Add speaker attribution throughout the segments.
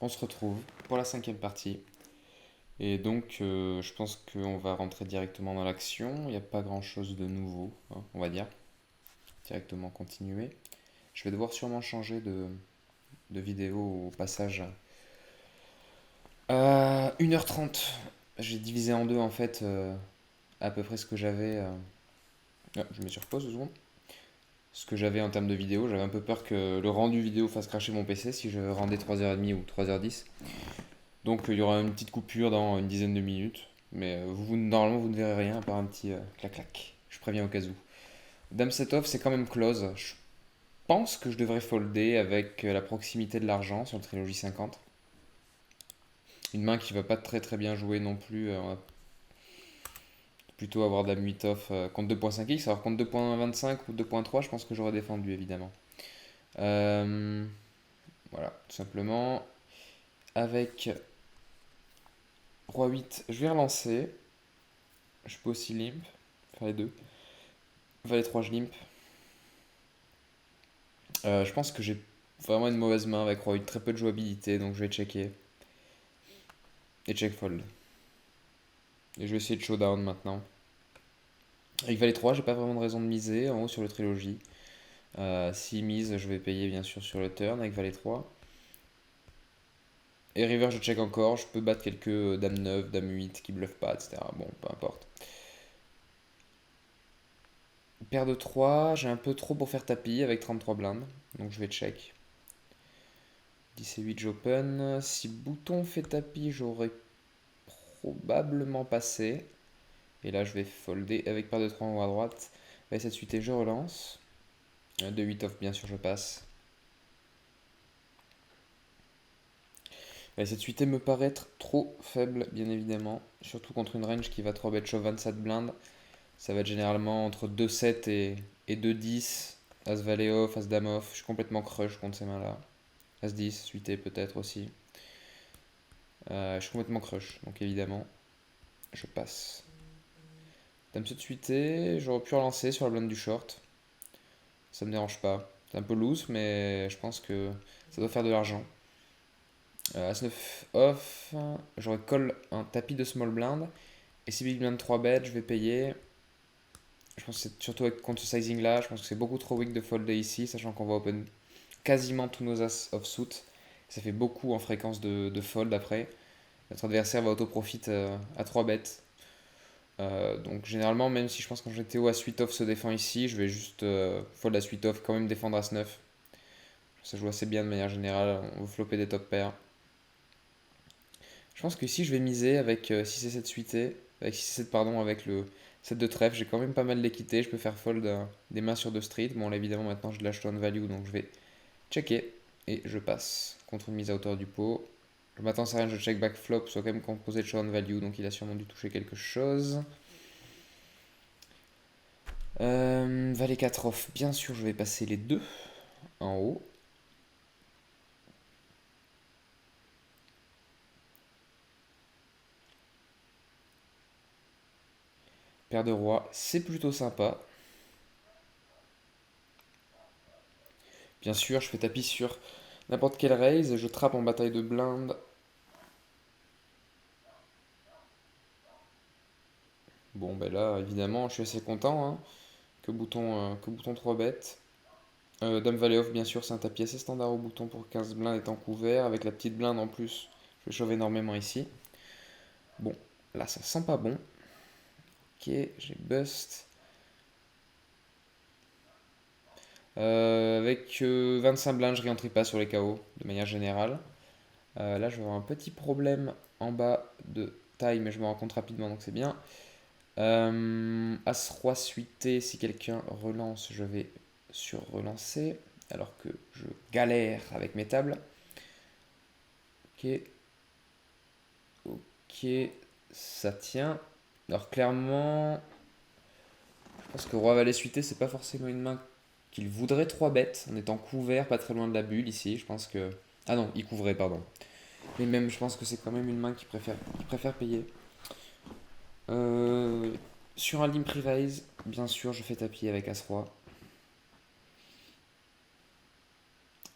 Speaker 1: On se retrouve pour la cinquième partie. Et donc, je pense qu'on va rentrer directement dans l'action. Il n'y a pas grand-chose de nouveau, hein, on va dire. Directement continuer. Je vais devoir sûrement changer de vidéo au passage. 1h30. J'ai divisé en deux en fait à peu près ce que j'avais. Ah, je me surpose 2 secondes. Ce que j'avais en termes de vidéo. J'avais un peu peur que le rendu vidéo fasse cracher mon PC si je rendais 3h30 ou 3h10. Donc il y aura une petite coupure dans une dizaine de minutes. Mais normalement, vous ne verrez rien à part un petit clac-clac. Je préviens au cas où. Dame set-off, c'est quand même close. Je pense que je devrais folder avec la proximité de l'argent sur le trilogie 50. Une main qui va pas très très bien jouer non plus. On va plutôt avoir Dame 8 off contre 2.5x. Alors contre 2.25 ou 2.3, je pense que j'aurais défendu évidemment. Euh, voilà, tout simplement. Avec Roi 8, je vais relancer. Je peux aussi limp, faire les deux. Valet 3, je limp. Je pense que j'ai vraiment une mauvaise main avec Roi 8, très peu de jouabilité, donc je vais checker. Et check fold. Et je vais essayer de showdown maintenant. Avec Valet 3, j'ai pas vraiment de raison de miser en haut sur le trilogie. Si mise, je vais payer bien sûr sur le turn avec Valet 3. Et river, je check encore. Je peux battre quelques Dame 9, Dame 8 qui bluffent pas, etc. Bon, peu importe. Paire de 3, j'ai un peu trop pour faire tapis avec 33 blindes. Donc je vais check. 10 et 8, j'open. Si bouton fait tapis, j'aurais probablement passé. Et là, je vais folder avec paire de 3 en haut à droite. Avec cette suite, et je relance. De 8 off, bien sûr, je passe. Cette suite me paraît être trop faible, bien évidemment. Surtout contre une range qui va 3 bet shove 27 blindes. Ça va être généralement entre 2-7 et 2-10. As-Valet off, As-Dame off. Je suis complètement crush contre ces mains-là. As-10, suité peut-être aussi. Je suis complètement crush, donc évidemment, je passe. Dame 7 suité, j'aurais pu relancer sur la blinde du short. Ça me dérange pas. C'est un peu loose, mais je pense que ça doit faire de l'argent. As-9 off, j'aurais call un tapis de small blind. Et si big blind 3 bet, je vais payer. Je pense que c'est surtout avec contre ce sizing là, je pense que c'est beaucoup trop weak de folder ici, sachant qu'on va open quasiment tous nos as off suit. Ça fait beaucoup en fréquence de fold après. Notre adversaire va auto-profit à 3 bêtes. Donc généralement, même si je pense qu'en GTO à suite off se défend ici, je vais juste fold à suite off, quand même défendre as 9. Ça joue assez bien de manière générale, on va flopper des top pairs. Je pense que ici je vais miser avec 6 et 7 suité, avec 6 et 7 pardon, avec le 7 de trèfle, j'ai quand même pas mal d'équité, je peux faire fold des mains sur 2 street. Bon là évidemment maintenant je lâche turn value donc je vais checker et je passe contre une mise à hauteur du pot. Je m'attends à rien, je check back flop, soit quand même composé de turn value donc il a sûrement dû toucher quelque chose. Valet 4 off, bien sûr je vais passer les deux en haut. Paire de roi, c'est plutôt sympa. Bien sûr, je fais tapis sur n'importe quelle raise, je trappe en bataille de blinde. Bon, ben là, évidemment, je suis assez content, hein. Que bouton 3 bêtes. Dame Valet off, bien sûr, c'est un tapis assez standard au bouton pour 15 blindes étant couvert. Avec la petite blinde en plus, je vais chauffer énormément ici. Bon, là, ça sent pas bon. Ok, j'ai bust. Avec 25 blindes, je réentrie pas sur les KO de manière générale. Là, je vais avoir un petit problème en bas de taille, mais je me rends compte rapidement, donc c'est bien. As-Roi suité, si quelqu'un relance, je vais sur-relancer, alors que je galère avec mes tables. Ok, ok, ça tient. Alors clairement, je pense que Roi Valet suité, c'est pas forcément une main qu'il voudrait 3 bêtes, en étant couvert pas très loin de la bulle ici. Je pense que... Ah non, il couvrait, pardon. Mais même, je pense que c'est quand même une main qui préfère payer. Euh, sur un limp raise, bien sûr, je fais tapis avec As-Roi.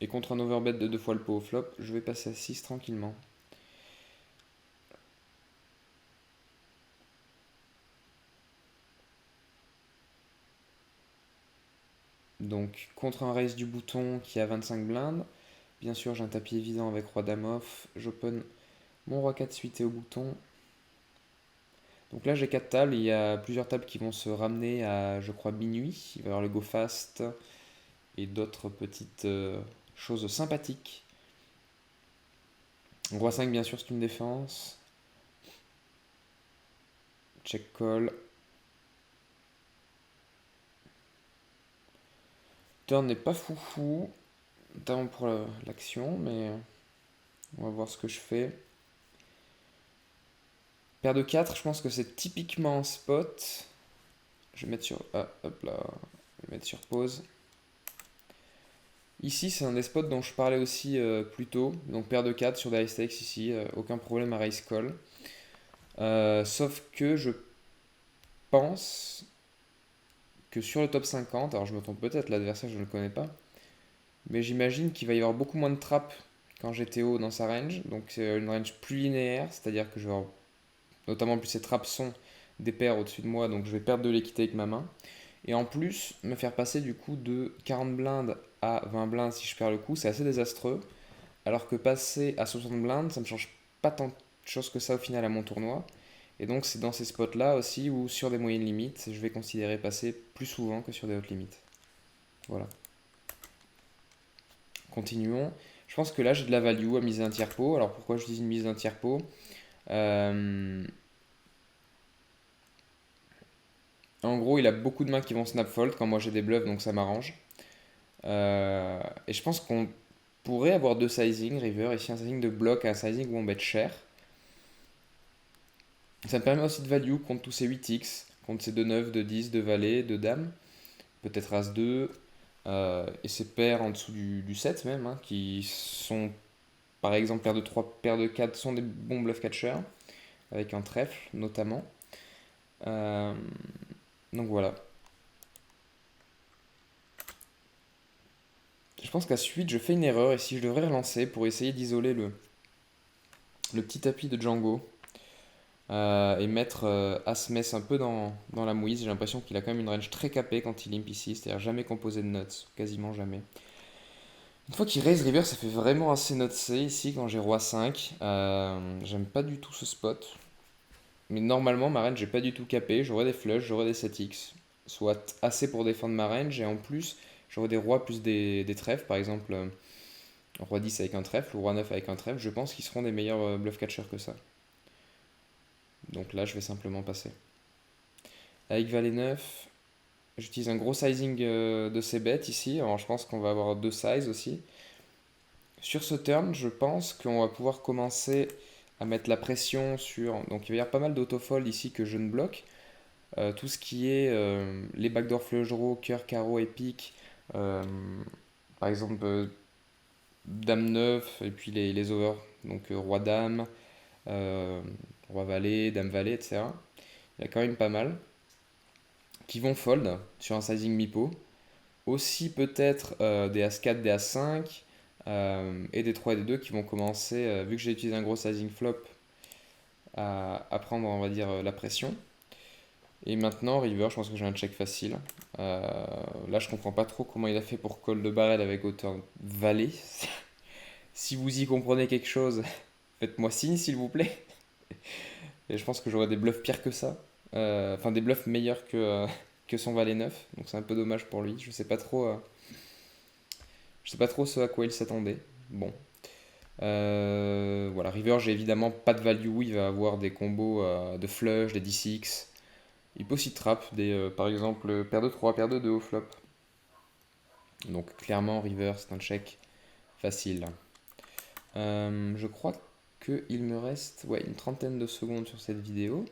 Speaker 1: Et contre un overbet de 2 fois le pot au flop, je vais passer à 6 tranquillement. Donc contre un raise du bouton qui a 25 blindes, bien sûr j'ai un tapis évident avec roi dame off, j'open mon roi 4 suité au bouton. Donc là j'ai 4 tables, il y a plusieurs tables qui vont se ramener à je crois minuit, il va y avoir le go fast et d'autres petites choses sympathiques. Roi 5 bien sûr c'est une défense. Check call. Turn n'est pas foufou, notamment pour l'action, mais on va voir ce que je fais. Paire de 4, je pense que c'est typiquement un spot. Je vais mettre sur. Ah, hop là. Je vais mettre sur pause. Ici, c'est un des spots dont je parlais aussi plus tôt. Donc paire de 4 sur des high stakes ici. Aucun problème à raise call. Sauf que je pense que sur le top 50, alors je me trompe peut-être, l'adversaire je ne le connais pas, mais j'imagine qu'il va y avoir beaucoup moins de trappes quand j'étais haut dans sa range. Donc c'est une range plus linéaire, c'est-à-dire que je vais avoir, notamment plus ces trappes sont des paires au-dessus de moi, donc je vais perdre de l'équité avec ma main. Et en plus, me faire passer du coup de 40 blindes à 20 blindes si je perds le coup, c'est assez désastreux. Alors que passer à 60 blindes, ça ne me change pas tant de choses que ça au final à mon tournoi. Et donc c'est dans ces spots-là aussi où sur des moyennes limites, je vais considérer passer plus souvent que sur des hautes limites. Voilà. Continuons. Je pense que là j'ai de la value à miser un tiers pot. Alors pourquoi je dis une mise d'un tiers pot En gros, il a beaucoup de mains qui vont snap fold quand moi j'ai des bluffs, donc ça m'arrange. Et je pense qu'on pourrait avoir deux sizing river, ici un sizing de bloc et un sizing où on bet cher. Ça me permet aussi de value contre tous ces 8x, contre ces 2 9, 2 10, 2 valets, 2 dames, peut-être as 2, et ces paires en dessous du 7 même, hein, qui sont par exemple paire de 3, paire de 4 sont des bons bluff catchers, avec un trèfle notamment. Euh, donc voilà. Je pense qu'à suite, je fais une erreur ici, je devrais relancer pour essayer d'isoler le petit tapis de Django et mettre As-Mess un peu dans la mouise. J'ai l'impression qu'il a quand même une range très capée quand il limp ici, c'est-à-dire jamais composé de nuts, quasiment jamais. Une fois qu'il raise river, ça fait vraiment assez nutsé ici quand j'ai roi 5. J'aime pas du tout ce spot. Mais normalement, ma range j'ai pas du tout capé. J'aurais des flushs, j'aurais des 7x. Soit assez pour défendre ma range. Et en plus, j'aurais des rois plus des trèfles. Par exemple, roi 10 avec un trèfle ou roi 9 avec un trèfle. Je pense qu'ils seront des meilleurs bluff catchers que ça. Donc là, je vais simplement passer. Avec valet 9, j'utilise un gros sizing de ces bêtes ici. Alors je pense qu'on va avoir deux sizes aussi. Sur ce turn, je pense qu'on va pouvoir commencer à mettre la pression sur. Donc il va y avoir pas mal d'autofold ici que je ne bloque. Tout ce qui est les backdoor flush draw, cœur, carreau et pique. euh, Par exemple, dame 9 et puis les overs. Donc roi dame, euh, roi valet, dame valet, etc. Il y a quand même pas mal qui vont fold sur un sizing mi-pot. Aussi peut-être des As-4, des As-5 et des 3 et des 2 qui vont commencer, vu que j'ai utilisé un gros sizing flop, à prendre on va dire la pression. Et maintenant, river, je pense que j'ai un check facile. Là, je comprends pas trop comment il a fait pour call de barrel avec hauteur valet. Si vous y comprenez quelque chose, faites-moi signe s'il vous plaît. Et je pense que j'aurais des bluffs pires que ça. Enfin, des bluffs meilleurs que son valet 9. Donc c'est un peu dommage pour lui. Je sais pas trop ce à quoi il s'attendait. Bon. Voilà, river, j'ai évidemment pas de value. Il va avoir des combos de flush, des d6. Il peut aussi trap, par exemple, paire de 3, paire de 2 au flop. Donc clairement, river, c'est un check facile. Je crois qu'il me reste ouais, une trentaine de secondes sur cette vidéo.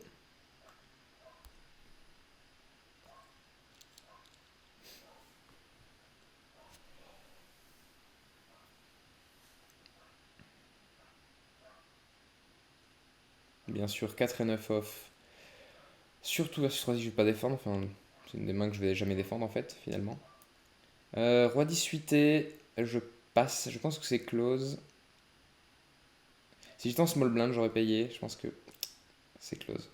Speaker 1: Bien sûr, 4 et 9 off. Surtout versus 3 je vais pas défendre. Enfin, c'est une des mains que je vais jamais défendre en fait, finalement. Roi 10 suité, je passe. Je pense que c'est close. Si j'étais en small blind, j'aurais payé. Je pense que c'est close.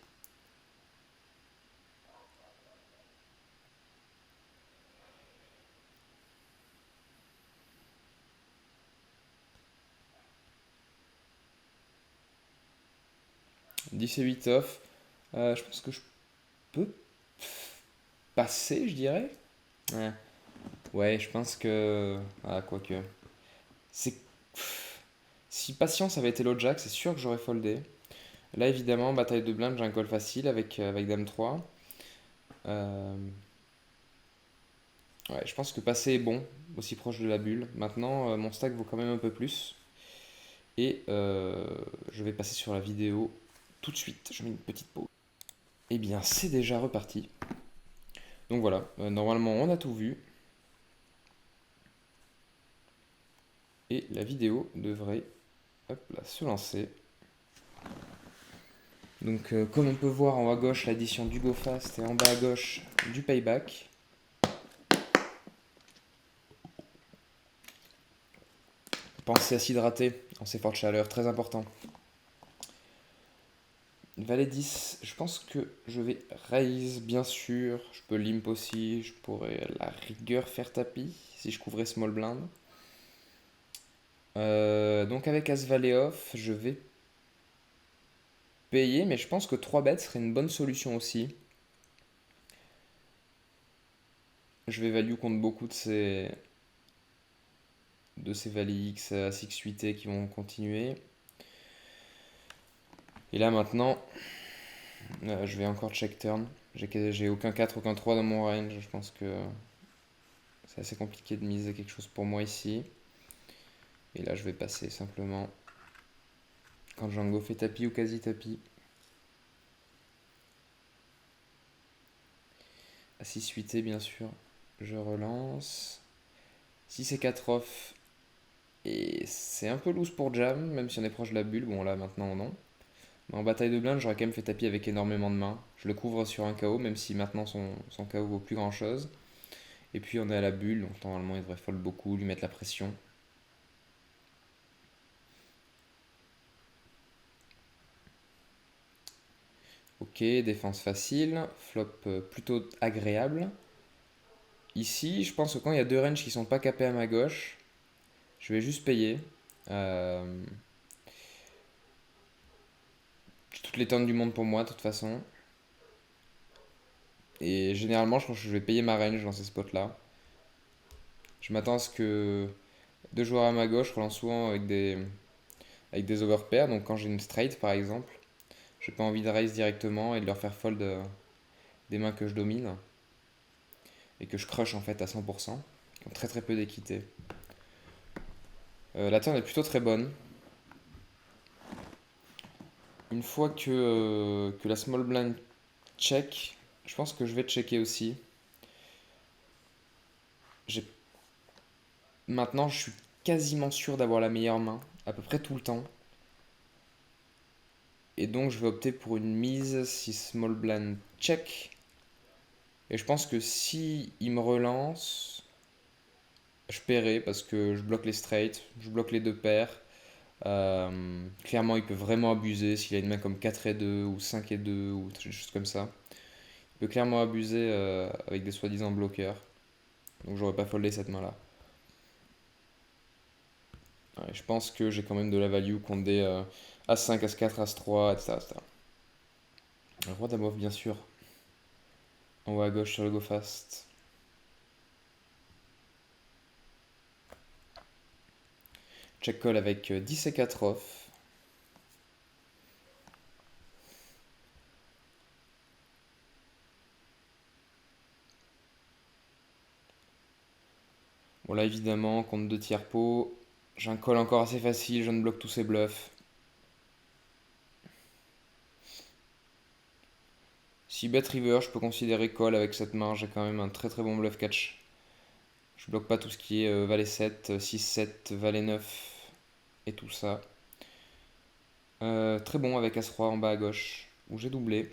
Speaker 1: « 10 et 8 off. Je pense que je peux passer, je dirais. Ouais, ouais, je pense que... Ah, quoique. C'est... Si patience avait été l'autre jack, c'est sûr que j'aurais foldé. Là, évidemment, bataille de blindes, j'ai un call facile avec Dame 3. Euh, Ouais, je pense que passer est bon, aussi proche de la bulle. Maintenant, mon stack vaut quand même un peu plus. Et je vais passer sur la vidéo tout de suite. Je mets une petite pause. Eh bien, c'est déjà reparti. Donc voilà, normalement, on a tout vu. Et la vidéo devrait hop là, se lancer. Donc, comme on peut voir en haut à gauche, l'addition du GoFast et en bas à gauche du Payback. Pensez à s'hydrater en ces fortes chaleurs, très important. Valet 10, je pense que je vais raise, bien sûr. Je peux limp aussi. Je pourrais à la rigueur faire tapis si je couvrais small blind. Donc avec As Valet off, je vais payer, mais je pense que 3 bêtes serait une bonne solution aussi. Je vais value contre beaucoup de ces Valet X à 6-8 qui vont continuer. Et là maintenant, je vais encore check turn. J'ai aucun 4, aucun 3 dans mon range. Je pense que c'est assez compliqué de miser quelque chose pour moi ici. Et là, je vais passer simplement quand Django fait tapis ou quasi tapis. À 6-8, bien sûr, je relance. 6 et 4 off. Et c'est un peu loose pour jam, même si on est proche de la bulle. Bon, là, maintenant, non. Mais en bataille de blindes, j'aurais quand même fait tapis avec énormément de mains. Je le couvre sur un KO, même si maintenant son KO vaut plus grand chose. Et puis, on est à la bulle, donc normalement, il devrait fold beaucoup, lui mettre la pression. Ok, défense facile. Flop plutôt agréable. Ici, je pense que quand il y a deux ranges qui sont pas capés à ma gauche, je vais juste payer. Euh, J'ai toutes les turns du monde pour moi, de toute façon. Et généralement, je pense que je vais payer ma range dans ces spots-là. Je m'attends à ce que deux joueurs à ma gauche relancent souvent avec des overpairs. Donc quand j'ai une straight, par exemple, j'ai pas envie de raise directement et de leur faire fold des mains que je domine. Et que je crush en fait à 100%. Qui ont très très peu d'équité. La turn est plutôt très bonne. Une fois que la small blind check, je pense que je vais checker aussi. J'ai Maintenant, je suis quasiment sûr d'avoir la meilleure main, à peu près tout le temps. Et donc, je vais opter pour une mise si small blind check. Et je pense que si il me relance, je paierai parce que je bloque les straights, je bloque les deux paires. Clairement, il peut vraiment abuser s'il a une main comme 4 et 2 ou 5 et 2 ou des choses comme ça. Il peut clairement abuser avec des soi-disant bloqueurs. Donc, j'aurais pas foldé cette main-là. Ouais, je pense que j'ai quand même de la value contre des As5, As4, As3, etc. etc. Roi dame off, bien sûr. En haut à gauche sur le go fast. Check call avec 10 et 4 off. Bon là évidemment, contre 2 tiers pot, j'ai un call encore assez facile, je ne bloque tous ses bluffs. Si bet river, je peux considérer call avec cette main, j'ai quand même un très très bon bluff catch. Je bloque pas tout ce qui est valet 7, 6, 7, valet 9 et tout ça. Très bon avec As-Roi en bas à gauche, où j'ai doublé.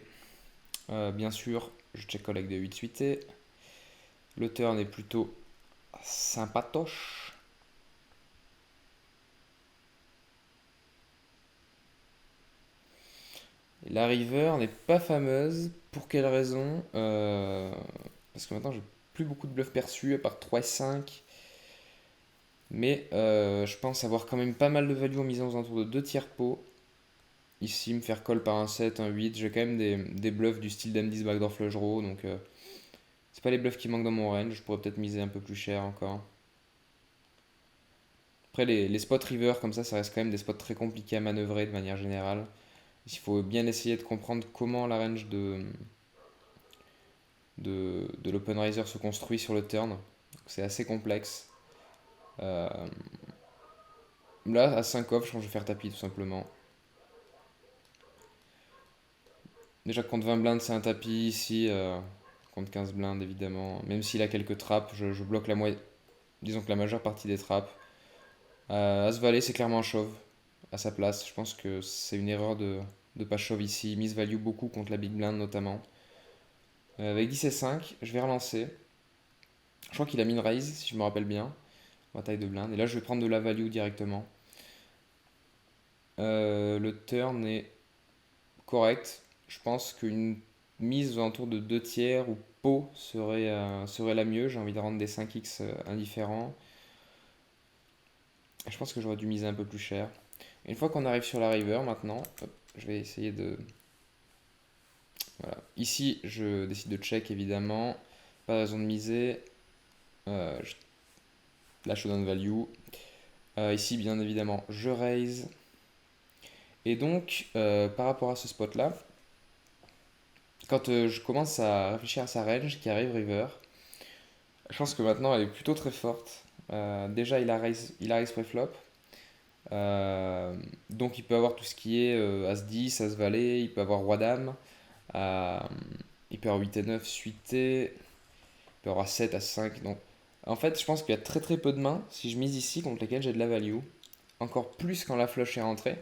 Speaker 1: Bien sûr, je check call avec des 8 suités. Le turn est plutôt sympatoche. Et la river n'est pas fameuse. Pour quelle raison? Parce que maintenant j'ai plus beaucoup de bluffs perçus à part 3 et 5. Mais je pense avoir quand même pas mal de value en misant aux alentours de 2 tiers pot. Ici, me faire call par un 7, un 8. J'ai quand même des bluffs du style Dame 10 backdoor flush draw. Donc c'est pas les bluffs qui manquent dans mon range. Je pourrais peut-être miser un peu plus cher encore. Après, les spots river comme ça reste quand même des spots très compliqués à manœuvrer de manière générale. Il faut bien essayer de comprendre comment la range de l'open riser se construit sur le turn. C'est assez complexe. Euh, Là, à 5 off, je pense que je vais faire tapis tout simplement. Déjà, contre 20 blindes, c'est un tapis. Ici, contre 15 blindes, évidemment. Même s'il a quelques trappes, je bloque la moitié. Disons que la majeure partie des trappes. As-valet, c'est clairement un shove à sa place. Je pense que c'est une erreur de ne pas shove ici. Miss value beaucoup contre la big blind notamment. Avec 10 et 5, je vais relancer. Je crois qu'il a mis une raise, si je me rappelle bien. Bataille de blinde. Et là, je vais prendre de la value directement. Le turn est correct. Je pense qu'une mise aux alentours de 2 tiers ou pot serait la mieux. J'ai envie de rendre des 5x indifférents. Je pense que j'aurais dû miser un peu plus cher. Une fois qu'on arrive sur la river maintenant, hop, je vais essayer de... Voilà. Ici, je décide de check évidemment. Pas de raison de miser. Je la showdown value. Ici, bien évidemment, je raise. Et donc, par rapport à ce spot-là, quand je commence à réfléchir à sa range qui arrive river, je pense que maintenant elle est plutôt très forte. Déjà, il a raise préflop. Donc, il peut avoir tout ce qui est As-10, As-Valet, il peut avoir Roi-Dame, euh, il peut avoir 8 et 9 suité, il peut avoir 7 As-5. Donc, en fait, je pense qu'il y a très très peu de mains si je mise ici contre lesquelles j'ai de la value. Encore plus quand la flush est rentrée.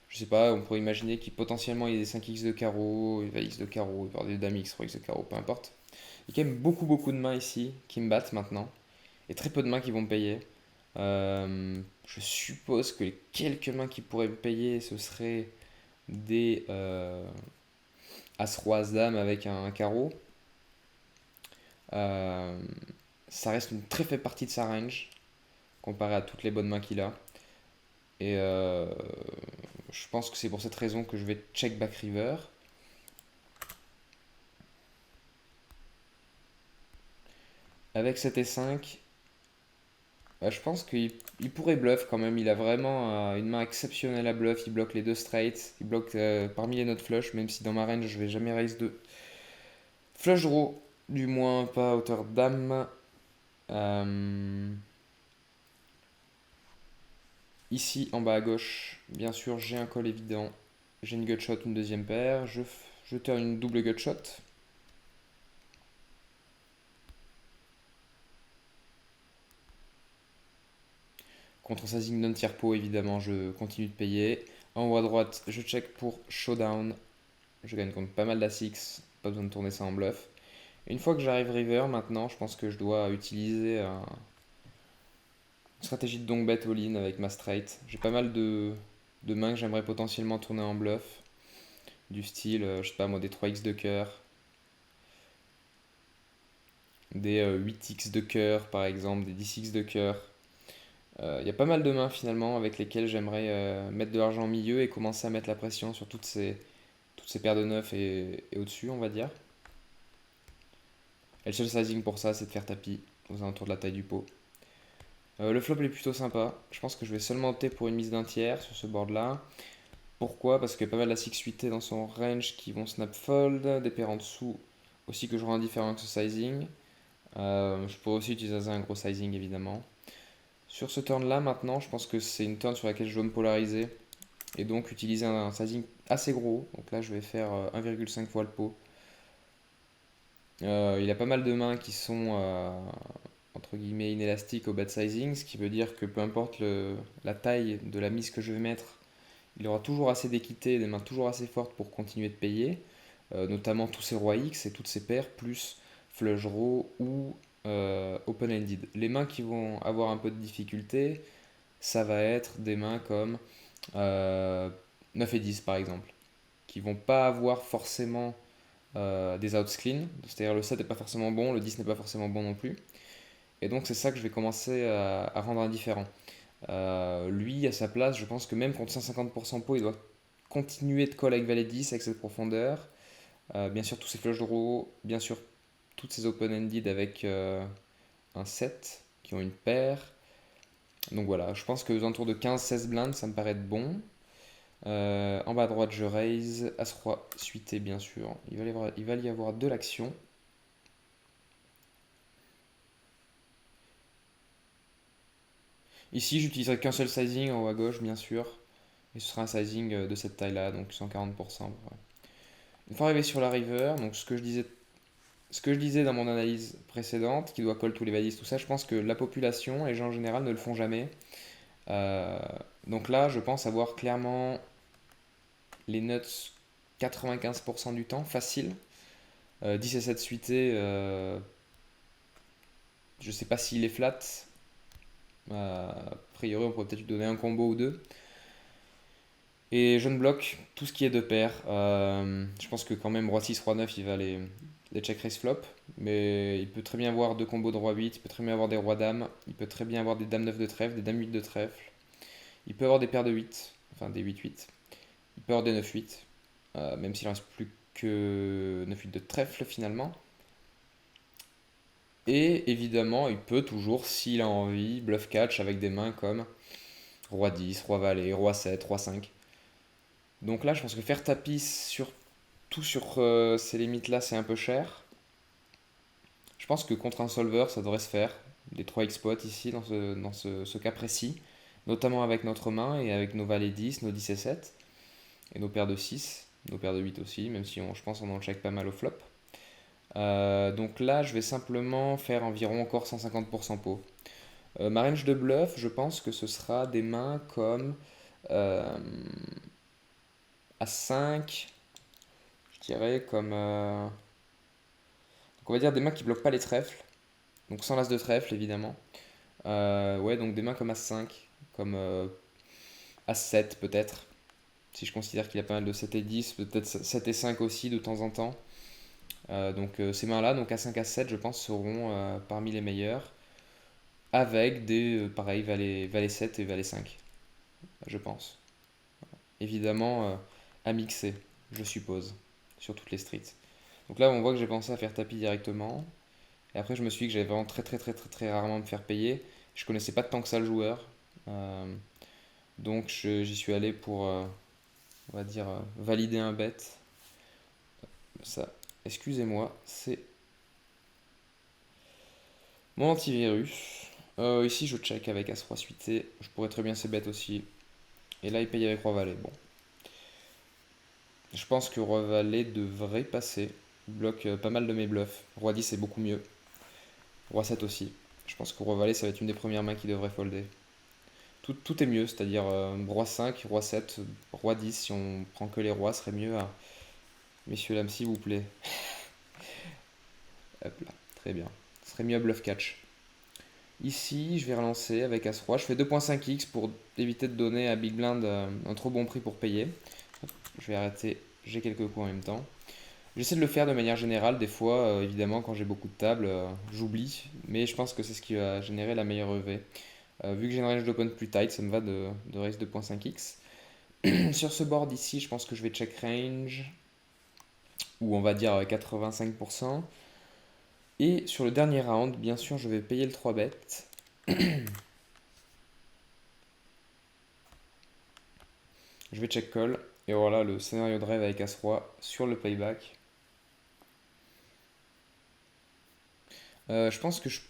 Speaker 1: Je sais pas, on pourrait imaginer qu'il potentiellement il y a des 5x de carreau, il va X de carreau, il va y avoir des dames X, 3x de carreau, peu importe. Il y a quand même beaucoup de mains ici qui me battent maintenant. Et très peu de mains qui vont me payer. Je suppose que les quelques mains qui pourraient me payer, ce seraient des As-Roi, As-Dame avec un carreau. Euh, Ça reste une très faible partie de sa range, comparé à toutes les bonnes mains qu'il a. Et je pense que c'est pour cette raison que je vais check back river. Avec 7 et 5, je pense qu'il pourrait bluff quand même. Il a vraiment une main exceptionnelle à bluff. Il bloque les deux straights. Il bloque parmi les notes flush, même si dans ma range je vais jamais raise de flush draw. Du moins pas à hauteur dame. Euh, Ici en bas à gauche, bien sûr j'ai un call évident. J'ai une gutshot, une deuxième paire. Je turn une double gutshot. Contre sizing non tiers pot, évidemment, je continue de payer. En haut à droite, je check pour showdown. Je gagne contre pas mal d'A6, pas besoin de tourner ça en bluff. Une fois que j'arrive river, maintenant, je pense que je dois utiliser une stratégie de donk bet all-in avec ma straight. J'ai pas mal de mains que j'aimerais potentiellement tourner en bluff. Du style, je sais pas moi, des 3x de cœur, des 8x de cœur par exemple, des 10x de cœur. Il y a pas mal de mains finalement avec lesquelles j'aimerais mettre de l'argent au milieu et commencer à mettre la pression sur toutes ces paires de 9 et au-dessus, on va dire. Et le seul sizing pour ça, c'est de faire tapis aux alentours de la taille du pot. Le flop est plutôt sympa. Je pense que je vais seulement opter pour une mise d'un tiers sur ce board là. Pourquoi? Parce qu'il y a pas mal d'A6 suité dans son range qui vont snap fold, des paires en dessous aussi que je rends indifférent avec ce sizing. Je pourrais aussi utiliser un gros sizing évidemment. Sur ce turn là maintenant, je pense que c'est une turn sur laquelle je dois me polariser et donc utiliser un sizing assez gros. Donc là, je vais faire 1,5 fois le pot. Il a pas mal de mains qui sont entre guillemets inélastiques au bad sizing, ce qui veut dire que peu importe la taille de la mise que je vais mettre, il aura toujours assez d'équité, des mains toujours assez fortes pour continuer de payer, notamment tous ces rois X et toutes ces paires, plus flush draw ou open-ended. Les mains qui vont avoir un peu de difficulté, ça va être des mains comme 9 et 10 par exemple, qui vont pas avoir forcément des outs clean. C'est-à-dire le 7 n'est pas forcément bon, le 10 n'est pas forcément bon non plus. Et donc c'est ça que je vais commencer à rendre indifférent. Lui, à sa place, je pense que même contre 150% pot, il doit continuer de call avec valet 10 avec cette profondeur. Bien sûr, tous ses flush draws, bien sûr, toutes ses open-ended avec un 7 qui ont une paire. Donc voilà, je pense que aux alentours de 15-16 blindes, ça me paraît être bon. En bas à droite, je raise. As-roi suité, bien sûr. Il va y avoir de l'action. Ici, j'utiliserai qu'un seul sizing en haut à gauche, bien sûr. Et ce sera un sizing de cette taille-là, donc 140%. Ouais. Une fois arrivé sur la river, donc ce que je disais dans mon analyse précédente, qui doit call tous les valises, tout ça, je pense que la population, les gens en général, ne le font jamais. Euh, donc là, je pense avoir clairement les nuts 95% du temps, facile. 10 et 7 suité, je sais pas s'il est flat. A priori, on pourrait peut-être lui donner un combo ou deux. Et je ne bloque tout ce qui est de pair. Je pense que quand même roi 6, roi 9, il va les check raise flop. Mais il peut très bien avoir deux combos de roi 8, il peut très bien avoir des rois dames, il peut très bien avoir des dames 9 de trèfle, des dames 8 de trèfle. Il peut avoir des paires de 8, enfin des 8-8. Il peut avoir des 9-8, même s'il ne reste plus que 9-8 de trèfle finalement. Et évidemment, il peut toujours, s'il a envie, bluff catch avec des mains comme roi 10, roi valet, roi 7, roi 5. Donc là, je pense que faire tapis surtout sur ces limites-là, c'est un peu cher. Je pense que contre un solver, ça devrait se faire. Des 3 exploits ici, ce cas précis. Notamment avec notre main et avec nos valets 10, nos 10 et 7. Et nos paires de 6, nos paires de 8 aussi, même si je pense qu'on en check pas mal au flop. Donc là, je vais simplement faire environ encore 150% pot. Ma range de bluff, je pense que ce sera des mains comme euh, à 5, je dirais comme... donc on va dire des mains qui bloquent pas les trèfles, donc sans l'as de trèfle évidemment. Ouais, donc des mains comme As5, comme As7 peut-être, si je considère qu'il y a pas mal de 7 et 10, peut-être 7 et 5 aussi de temps en temps. Donc ces mains-là, donc A5, A7, je pense, seront parmi les meilleures, avec des, pareil, valet 7 et valet 5, je pense. Évidemment, à mixer, je suppose, sur toutes les streets. Donc là, on voit que j'ai pensé à faire tapis directement. Et après, je me suis dit que j'allais vraiment très très très très très rarement me faire payer. Je connaissais pas tant que ça le joueur. Donc j'y suis allé pour, on va dire, valider un bet. Ça, excusez-moi, c'est mon antivirus. Ici, je check avec As-Roi suité. Je pourrais très bien ces bêtes aussi. Et là, il paye avec Roi Valet. Bon. Je pense que Roi Valet devrait passer. Il bloque pas mal de mes bluffs. Roi 10 est beaucoup mieux. Roi 7 aussi. Je pense que Roi Valet, ça va être une des premières mains qui devrait folder. Tout est mieux, c'est-à-dire Roi 5, Roi 7, Roi 10, si on prend que les rois, serait mieux. Messieurs, dames, s'il vous plaît. Hop là, très bien. Ce serait mieux à bluff catch. Ici, je vais relancer avec As-Roi. Je fais 2.5x pour éviter de donner à Big Blind un trop bon prix pour payer. Je vais arrêter, j'ai quelques coups en même temps. J'essaie de le faire de manière générale. Des fois, évidemment, quand j'ai beaucoup de tables, j'oublie. Mais je pense que c'est ce qui va générer la meilleure EV. Vu que j'ai une range d'open plus tight, ça me va de raise 2.5x. Sur ce board ici, je pense que je vais check range, ou on va dire 85%. Et sur le dernier round, bien sûr, je vais payer le 3 bet. Je vais check call. Et voilà le scénario de rêve avec As-Roi sur le playback. Je pense que je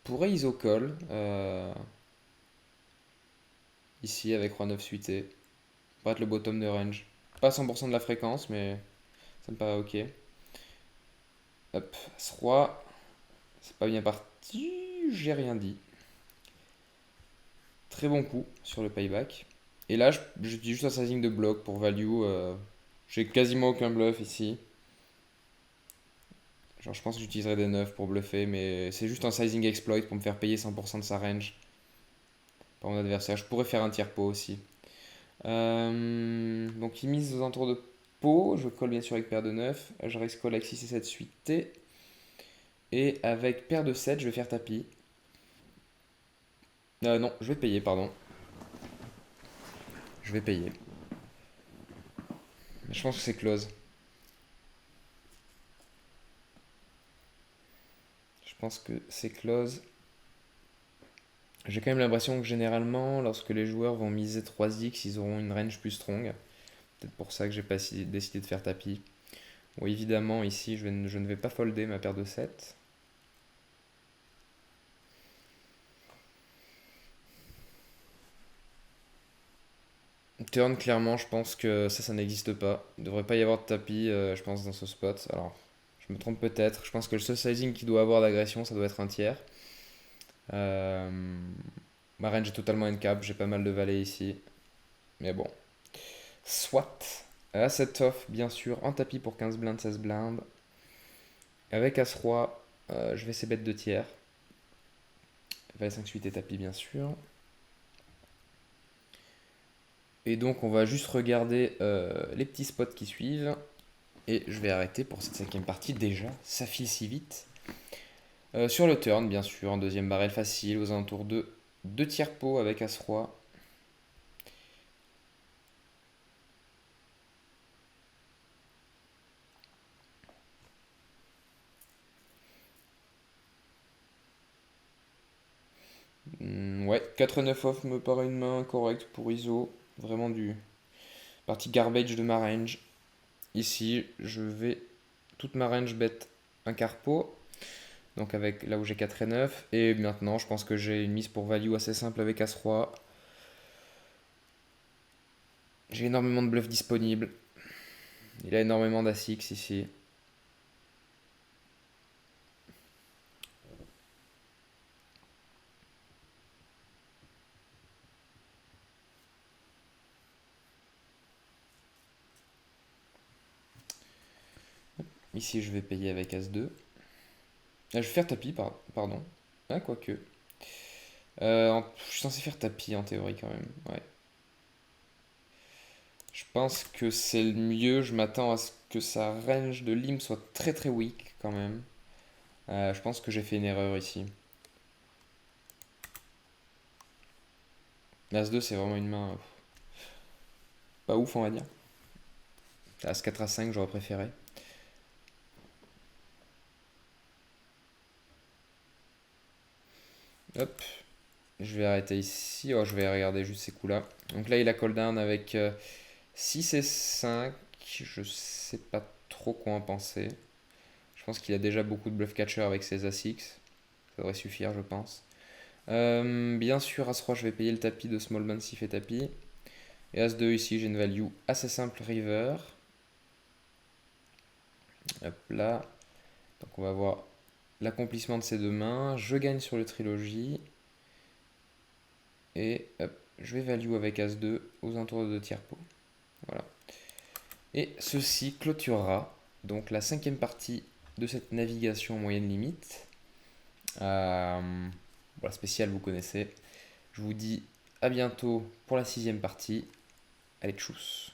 Speaker 1: pourrais ISO call ici avec Roi 9 suité. Pour être le bottom de range. Pas 100% de la fréquence, mais ça me paraît ok. Hop, As-Roi. C'est pas bien parti, j'ai rien dit. Très bon coup sur le payback. Et là, je dis juste un sizing de bloc pour value. J'ai quasiment aucun bluff ici. Genre, je pense que j'utiliserai des 9 pour bluffer, mais c'est juste un sizing exploit pour me faire payer 100% de sa range par mon adversaire. Je pourrais faire un tiers pot aussi. Donc, il mise aux alentours de pot. Je colle bien sûr avec paire de 9. Je raise call avec 6 et 7 suite T. Et avec paire de 7, je vais faire tapis. Non, je vais payer, pardon. Je vais payer. Je pense que c'est close. Je pense que c'est close. J'ai quand même l'impression que généralement, lorsque les joueurs vont miser 3x, ils auront une range plus strong. Peut-être pour ça que j'ai pas décidé de faire tapis. Bon, évidemment, ici, je ne vais pas folder ma paire de 7. Turn, clairement, je pense que ça n'existe pas. Il ne devrait pas y avoir de tapis, je pense, dans ce spot. Alors, je me trompe peut-être. Je pense que le seul sizing qu'il doit avoir d'agression, ça doit être un tiers. Euh, Ma range est totalement end-cap. J'ai pas mal de valets ici. Mais bon. Soit. Asset off, bien sûr. En tapis pour 15 blindes, 16 blindes. Avec As-Roi, je vais essayer bet 2 tiers. Valet 5 suite et tapis, bien sûr. Et donc, on va juste regarder les petits spots qui suivent. Et je vais arrêter pour cette cinquième partie. Déjà, ça file si vite. Sur le turn, bien sûr, en deuxième barrel facile, aux alentours de 2 tiers pot avec As-Roi. Ouais, 4-9 off me paraît une main correcte pour ISO. Vraiment du partie garbage de ma range. Ici, je vais toute ma range bet un quart pot. Donc avec là où j'ai 4 et 9. Et maintenant, je pense que j'ai une mise pour value assez simple avec As-Roi. J'ai énormément de bluffs disponibles. Il a énormément d'As-X ici. Ici, je vais payer avec As-2. Je vais faire tapis, pardon. Ah, quoique. Je suis censé faire tapis en théorie quand même. Ouais. Je pense que c'est le mieux. Je m'attends à ce que sa range de lim soit très très weak quand même. Je pense que j'ai fait une erreur ici. L'As-2, c'est vraiment une main pas ouf, on va dire. As-4 As-5, j'aurais préféré. Hop, je vais arrêter ici. Oh, je vais regarder juste ces coups-là. Donc là, il a call down avec 6 et 5. Je sais pas trop quoi en penser. Je pense qu'il a déjà beaucoup de bluff catcher avec ses As-X. Ça devrait suffire, je pense. Bien sûr, As-Roi, je vais payer le tapis de Small Man s'il fait tapis. Et As-2 ici, j'ai une value assez simple river. Hop là. Donc on va voir l'accomplissement de ces deux mains. Je gagne sur le trilogie. Et hop, je vais value avec As-2 aux alentours de 2 tiers pot. Voilà. Et ceci clôturera donc la cinquième partie de cette navigation en moyenne limite. Voilà, spécial, vous connaissez. Je vous dis à bientôt pour la sixième partie. Allez, tchuss!